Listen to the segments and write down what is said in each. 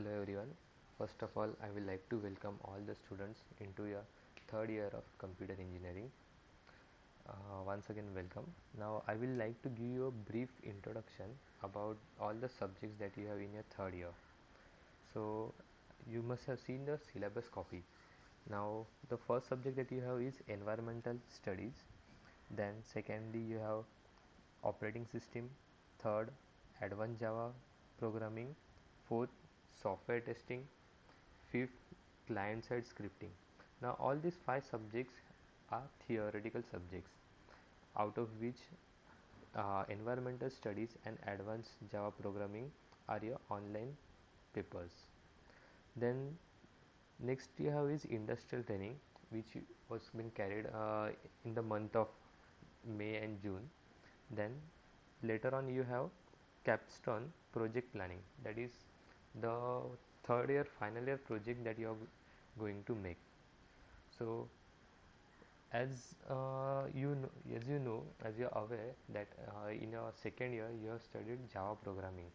Hello everyone. First of all, I would like to welcome all the students into your third year of computer engineering. Once again, welcome. Now, I will like to give you a brief introduction about all the subjects that you have in your third year. So, you must have seen the syllabus copy. Now, the first subject that you have is environmental studies. Then, secondly, you have operating system. Third, advanced Java programming. Fourth, software testing. Fifth, client side scripting. Now all these five subjects are theoretical subjects, out of which environmental studies and advanced Java programming are your online papers. Then next you have is industrial training, which was been carried in the month of May and June. Then later on you have capstone project planning, that is the third year final year project that you are going to make. So as you are aware that in your second year you have studied Java programming.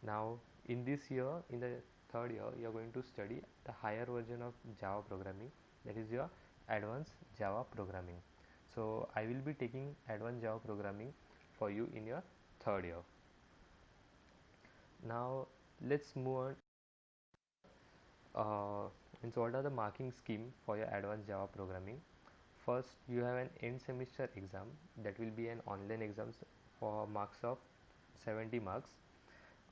Now in this year, in the third year, you are going to study the higher version of Java programming, that is your advanced Java programming. So I will be taking advanced Java programming for you in your third year. Now let's move on. And so what are the marking scheme for your advanced Java programming? First, you have an end semester exam, that will be an online exams for marks of 70 marks.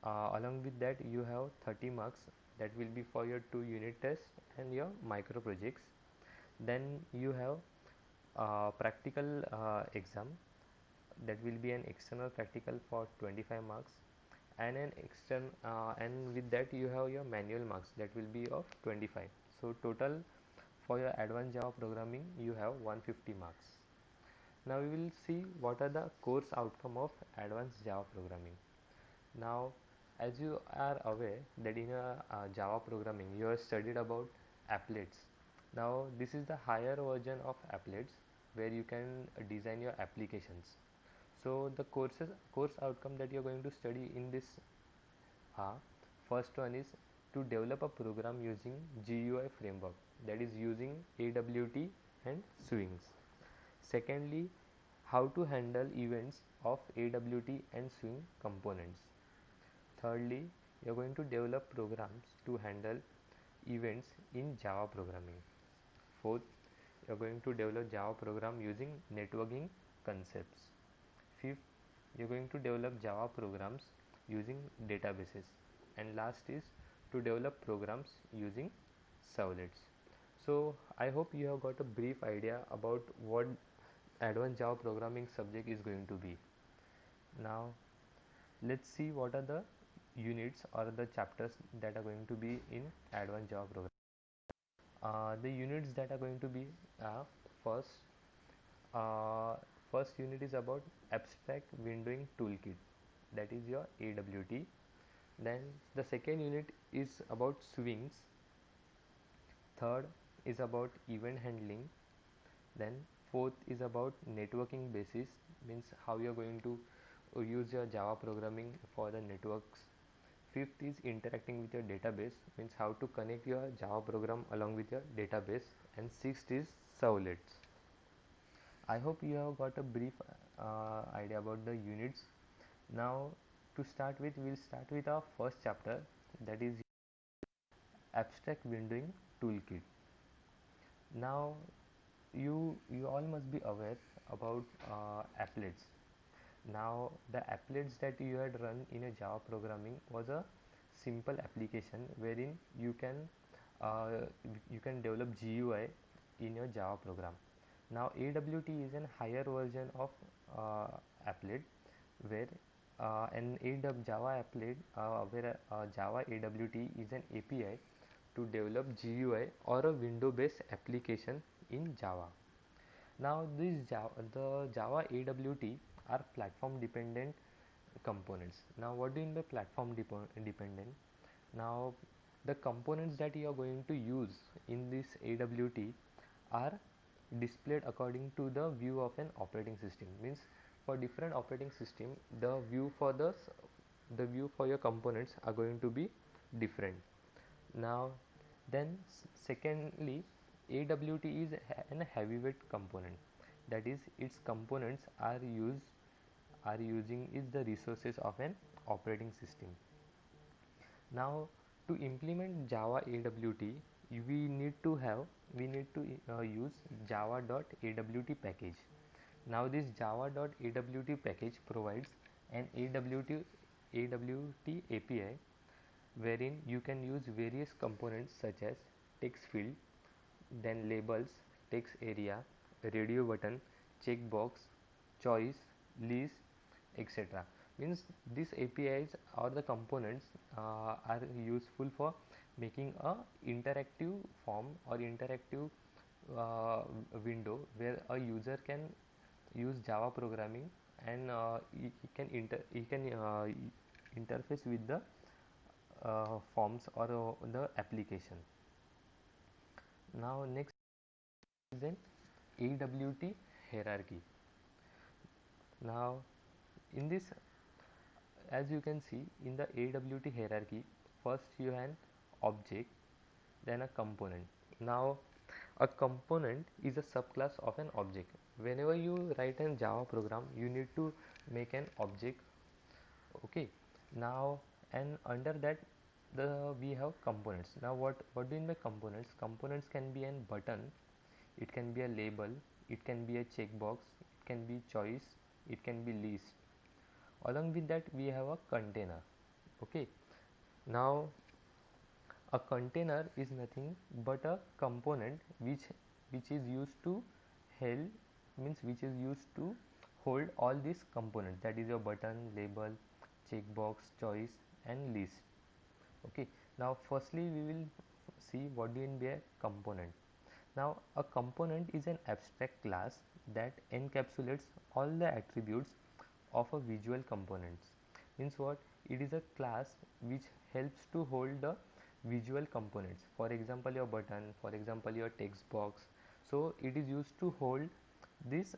Along with that, you have 30 marks that will be for your 2 unit tests and your micro projects. Then you have practical exam, that will be an external practical for 25 marks, and and with that you have your manual marks, that will be of 25. So total for your advanced Java programming you have 150 marks. Now we will see what are the course outcome of advanced Java programming. Now as you are aware that in Java programming you have studied about applets. Now this is the higher version of applets, where you can design your applications. So the course outcome that you are going to study in this are, first one is to develop a program using GUI framework, that is using AWT and Swings. Secondly, how to handle events of AWT and Swing components. Thirdly, you are going to develop programs to handle events in Java programming. Fourth, you are going to develop Java program using networking concepts. Fifth, you are going to develop Java programs using databases. And last is to develop programs using servlets. So I hope you have got a brief idea about what advanced Java programming subject is going to be. Now let's see what are the units or the chapters that are going to be in advanced Java programming. The units that are going to be first uh, first unit is about abstract windowing toolkit, that is your AWT. Then the second unit is about swings. Third is about event handling. Then fourth is about networking basis, means how you are going to use your Java programming for the networks. Fifth is interacting with your database, means how to connect your Java program along with your database. And sixth is servlets. I hope you have got a brief idea about the units. Now to start with, we'll start with our first chapter, that is abstract windowing toolkit. Now you all must be aware about applets. Now the applets that you had run in a Java programming was a simple application wherein uh, you can develop GUI in your Java program. Now AWT is a higher version of applet, where an AW Java applet where Java AWT is an API to develop GUI or a window based application in Java. Now the Java AWT are platform dependent components. Now what do you mean by platform dependent? Now the components that you are going to use in this AWT are displayed according to the view of an operating system. Means for different operating system, the view for your components are going to be different. Now, then secondly, AWT is an heavyweight component. That is, its components are using is the resources of an operating system. Now, to implement Java AWT, we need to use java.awt package. Now, this java.awt package provides an AWT API wherein you can use various components such as text field, then labels, text area, radio button, checkbox, choice, list, etc. Means these APIs or the components are useful for making a interactive form or interactive uh, window where a user can use Java programming and he can interface with the forms or the application. Now next is an AWT hierarchy. Now in this, as you can see in the AWT hierarchy, first you have an object, then a component. Now a component is a subclass of an object. Whenever you write a Java program, you need to make an object. Okay. Now and under that we have components. Now what do you mean by components? Components can be a button, it can be a label, it can be a checkbox, it can be choice, it can be list. Along with that we have a container. Okay. Now a container is nothing but a component which is used to which is used to hold all these components, that is your button, label, checkbox, choice and list. Okay. Now firstly we will see what do you mean by a component. Now a component is an abstract class that encapsulates all the attributes of a visual components. Means what? It is a class which helps to hold the visual components. For example, your button, for example, your text box. So it is used to hold these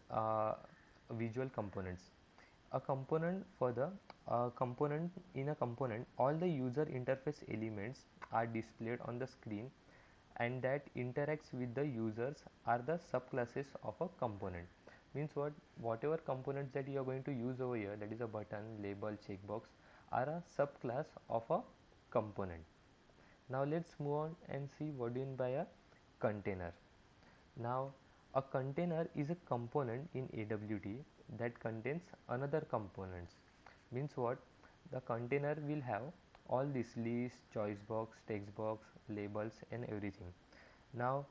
visual components. A component for the component in a component, all the user interface elements are displayed on the screen and that interacts with the users are the subclasses of a component. Means what? Whatever components that you are going to use over here, that is a button, label, checkbox, are a subclass of a component. Now let's move on and see what do you mean by a container. Now a container is a component in AWT that contains another components. Means what? The container will have all this list, choice box, text box, labels and everything. Now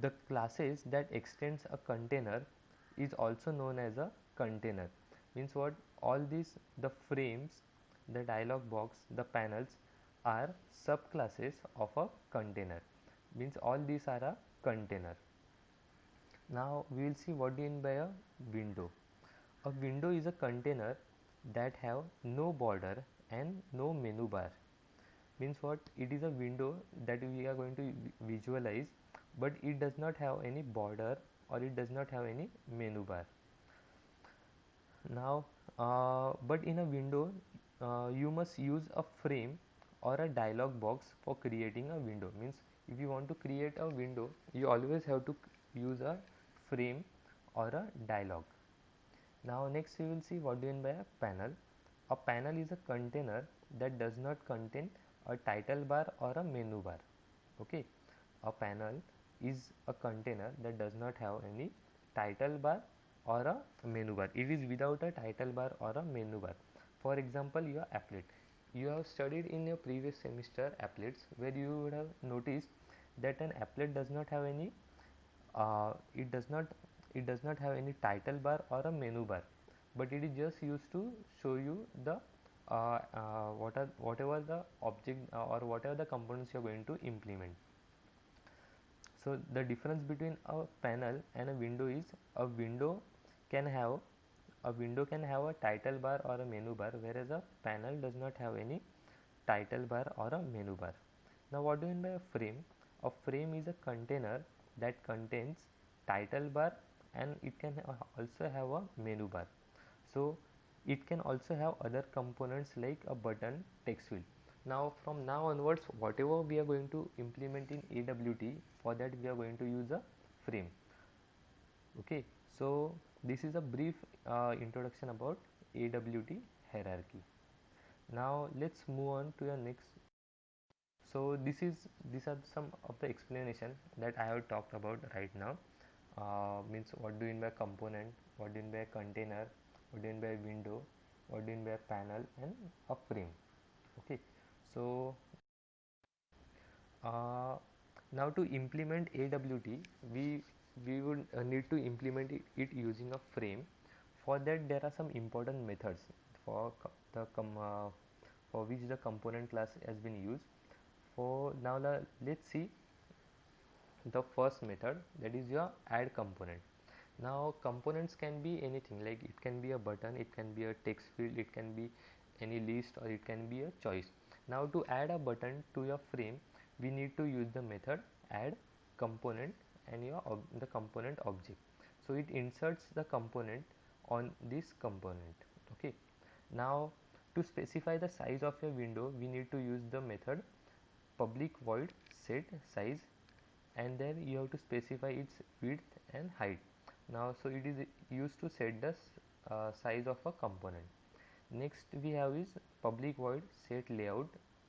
the classes that extends a container is also known as a container. Means what? All these, the frames, the dialog box, the panels are subclasses of a container. Means all these are a container. Now we will see what do you mean by a window. A window is a container that have no border and no menu bar. Means what? It is a window that we are going to visualize, but it does not have any border or it does not have any menu bar. Now but in a window you must use a frame or a dialog box for creating a window. Means if you want to create a window, you always have to use a frame or a dialog. Now next we will see what do you mean by a panel. A panel is a container that does not contain a title bar or a menu bar. Okay. A panel is a container that does not have any title bar or a menu bar. It is without a title bar or a menu bar. For example, your applet. You have studied in your previous semester applets, where you would have noticed that an applet does not have any uh, it does not it does not have any title bar or a menu bar, but it is just used to show you the whatever the object or whatever the components you are going to implement. So the difference between a panel and a window is can have a window can have a title bar or a menu bar, whereas a panel does not have any title bar or a menu bar. Now what do you mean by a frame? A frame is a container that contains title bar and it can also have a menu bar. So it can also have other components like a button, text field. Now from now onwards, whatever we are going to implement in AWT, for that we are going to use a frame. Okay, so this is a brief introduction about AWT hierarchy. Now let's move on to your next. So these are some of the explanation that I have talked about right now. Means what do you mean by component, what do you mean by container, what do you mean by window, what do you mean by panel, and a frame. Okay, so now to implement AWT, we would need to implement it using a frame. For that, there are some important methods for for which the component class has been used. For now, let's see the first method, that is your add component. Now components can be anything, like it can be a button, it can be a text field, it can be any list, or it can be a choice. Now to add a button to your frame, we need to use the method add component and the component object. So it inserts the component on this component. Okay, now to specify the size of your window, we need to use the method public void set size, and then you have to specify its width and height. Now so it is used to set the size of a component. Next we have is public void set layout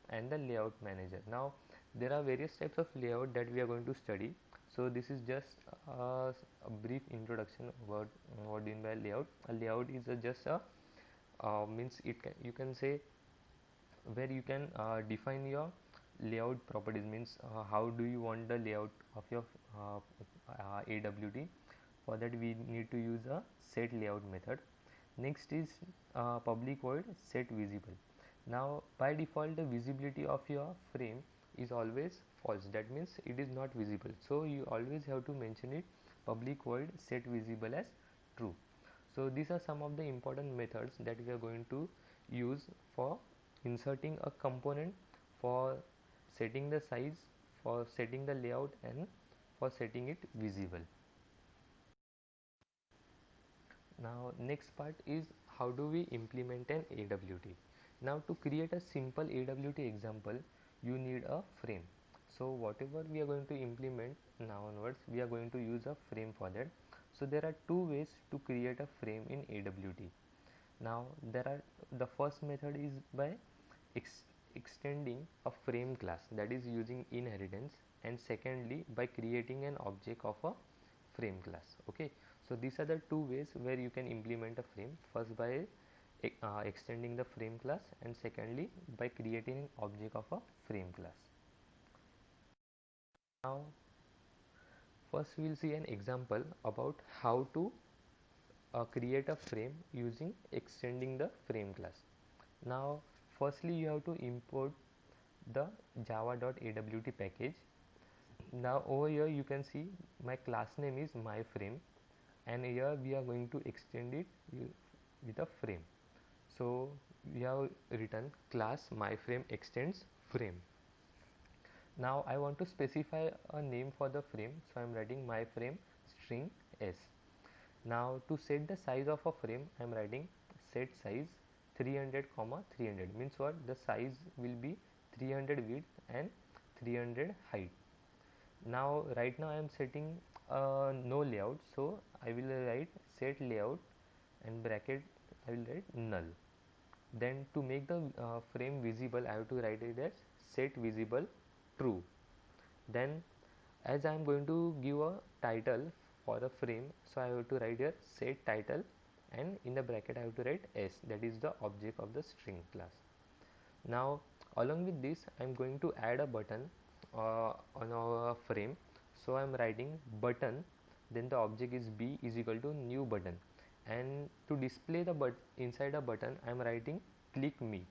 and the layout manager. Now there are various types of layout that we are going to study, so this is just a brief introduction about what do you mean by layout. A layout is just a means you can say where you can define your layout properties, means how do you want the layout of your AWT. For that we need to use a set layout method. Next is public void set visible. Now by default the visibility of your frame is always false, that means it is not visible, so you always have to mention it public void set visible as true. So these are some of the important methods that we are going to use for inserting a component, for setting the size, for setting the layout, and for setting it visible. Now next part is how do we implement an AWT. Now to create a simple AWT example, you need a frame. So whatever we are going to implement now onwards, we are going to use a frame for that. So there are two ways to create a frame in AWT. Now the first method is by extending a frame class, that is using inheritance, and secondly by creating an object of a frame class. Okay, so these are the two ways where you can implement a frame, first by extending the frame class, and secondly by creating an object of a frame class. Now first we will see an example about how to create a frame using extending the frame class. Now firstly you have to import the java.awt package. Now over here you can see my class name is myFrame, and here we are going to extend it with a frame. So we have written class myFrame extends frame. Now I want to specify a name for the frame, so I am writing myFrame string s. Now to set the size of a frame, I am writing set size 300 300, means what, the size will be 300 width and 300 height. Now right now I am setting no layout, so I will write set layout and bracket I will write null. Then to make the frame visible, I have to write it as set visible true. Then as I am going to give a title for the frame, so I have to write here set title, and in the bracket I have to write s, that is the object of the string class. Now along with this I am going to add a button on our frame, so I am writing button, then the object is b is equal to new button, and to display the inside a button I am writing click me,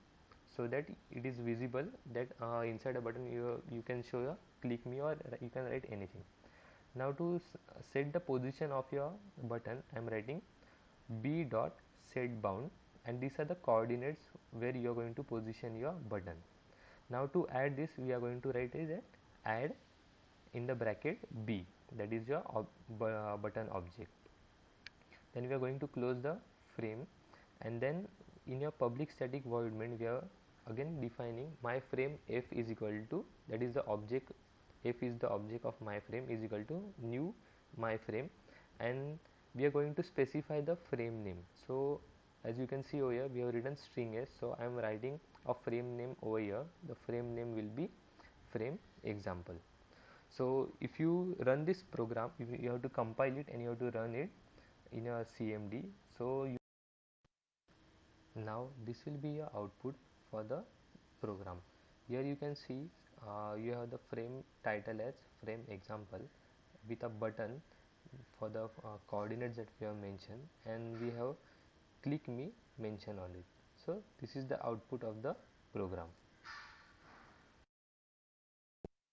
so that it is visible that inside a button you can show a click me, or you can write anything. Now to set the position of your button I am writing b dot set bound, and these are the coordinates where you are going to position your button. Now to add this we are going to write is that add in the bracket b, that is your button object. Then we are going to close the frame, and then in your public static void main we are again defining my frame f is equal to, that is the object, f is the object of my frame, is equal to new my frame, and we are going to specify the frame name. So as you can see over here, we have written string s, so I am writing a frame name over here. The frame name will be frame example. So if you run this program, you have to compile it and you have to run it in a CMD. So now this will be your output for the program. Here you can see you have the frame title as frame example with a button for the coordinates that we have mentioned, and we have click me mention on it. So this is the output of the program.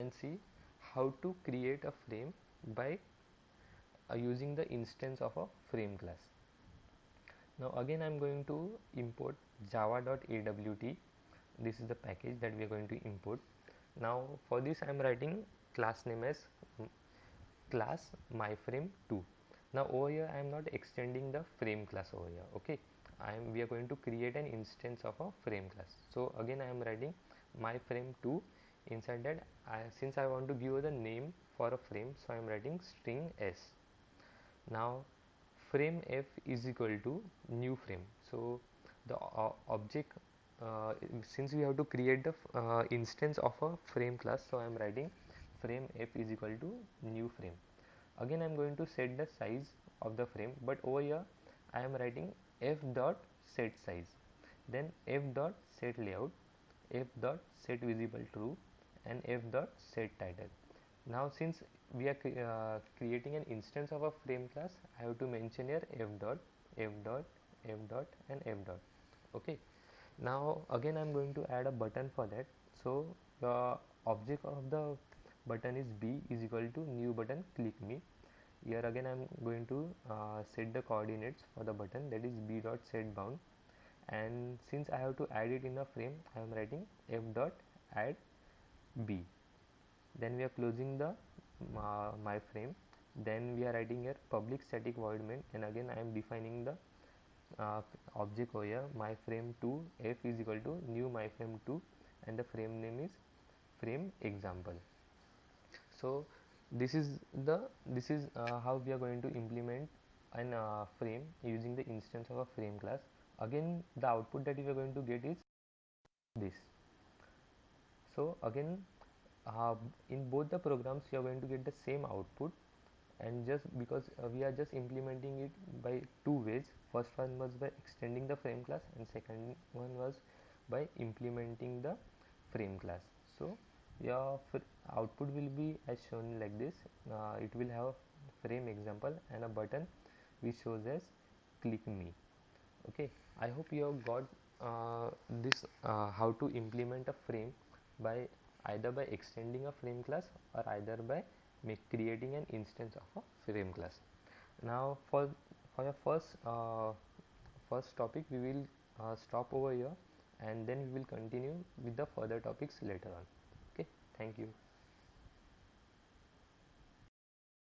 You can see how to create a frame by using the instance of a frame class. Now again I am going to import java.awt. This is the package that we are going to import. Now for this I am writing class name as class myframe2. Now over here I am not extending the frame class over here. Okay, we are going to create an instance of a frame class. So again I am writing myframe2. Inside that, since I want to give the name for a frame, so I am writing string s. Now frame f is equal to new frame. So the object, since we have to create the instance of a frame class, so I am writing frame f is equal to new frame. Again I am going to set the size of the frame, but over here I am writing f dot set size, then f dot set layout, f dot set visible true, and f dot set title. Now since we are creating an instance of a frame class, I have to mention here f dot, f dot, f dot, and f dot. Okay, now again I am going to add a button for that. So the object of the button is b is equal to new button click me. Here again I am going to set the coordinates for the button, that is b dot set bound, and since I have to add it in a frame, I am writing f dot add b. Then we are closing the my frame. Then we are writing here public static void main, and again I am defining the object over here my frame 2 f is equal to new my frame 2, and the frame name is frame example. So this is how we are going to implement an frame using the instance of a frame class. Again the output that we are going to get is this. So again in both the programs you are going to get the same output, and just because we are just implementing it by two ways. First one was by extending the frame class, and second one was by implementing the frame class. So your output will be as shown like this. It will have a frame example and a button which shows as click me. Okay, I hope you have got this how to implement a frame by either by extending a frame class or either by creating an instance of a frame class. Now for your first topic we will stop over here, and then we will continue with the further topics later on. Okay, thank you.